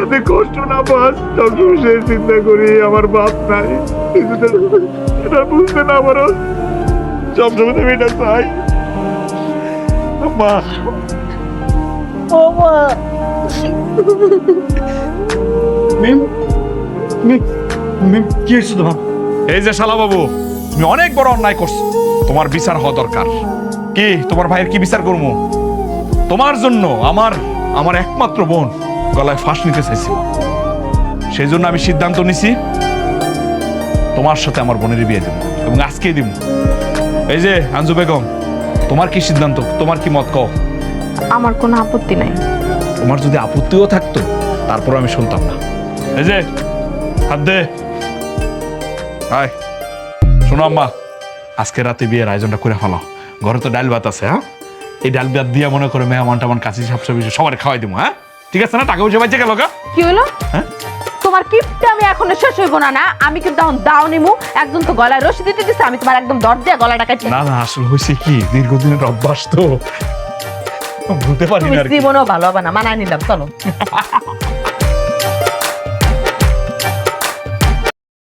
সাথে কষ্ট না পাস তখন সে চিন্তা করি আমার বাপ নাই এটা বুঝতে না পারো সবসময় তুমি এটা চাই মা ও মা মিম মিম মিম কি হয়েছে তোমার? এই যে শালা বাবু তুমি অনেক বড় অন্যায় করছো তোমার বিচার হওয়া দরকার কি তোমার ভাইয়ের কি বিচার করবো তোমার জন্য আমার আমার একমাত্র বোন গলায় ফাঁস নিতে চাইছিল সেই জন্য আমি সিদ্ধান্ত নিছি তোমার সাথে আমার বোনের বিয়ে দেব এবং আজকেই দিব এই যে আঞ্জু বেগম তোমার কি সিদ্ধান্ত তোমার কি মত কও আমার কোনো আপত্তি নাই। তোমার যদি আপত্তিও থাকতো তারপর আমি শুনতাম না এই যে হাত দে হাই শোনো আম্মা আজকে রাতে বিয়ের আয়োজনটা করে ফেলো ঘরে তো ডাল ভাত আছে হ্যাঁ এই ডাল ভাত দিয়ে মনে করে মেহমান টামান কাছে সাপসাপি সবার খাওয়াই দিব হ্যাঁ ঠিক আছে না টাকা পয়সা পাইছে গেল গা কি হলো? হ্যাঁ? তোমার কিপটা আমি এখনো শেষ হইব না না আমি কিন্তু এখন দাও নিমু একজন তো গলায় রশি দিতে দিছে আমি তোমার একদম দরজা গলাটা কাটছি না না আসলে হয়েছে কি দীর্ঘদিনের অভ্যাস তো ভুলতে পারি তুমি না আর কি। জীবনও ভালো হবে না মানায় নিলাম চলো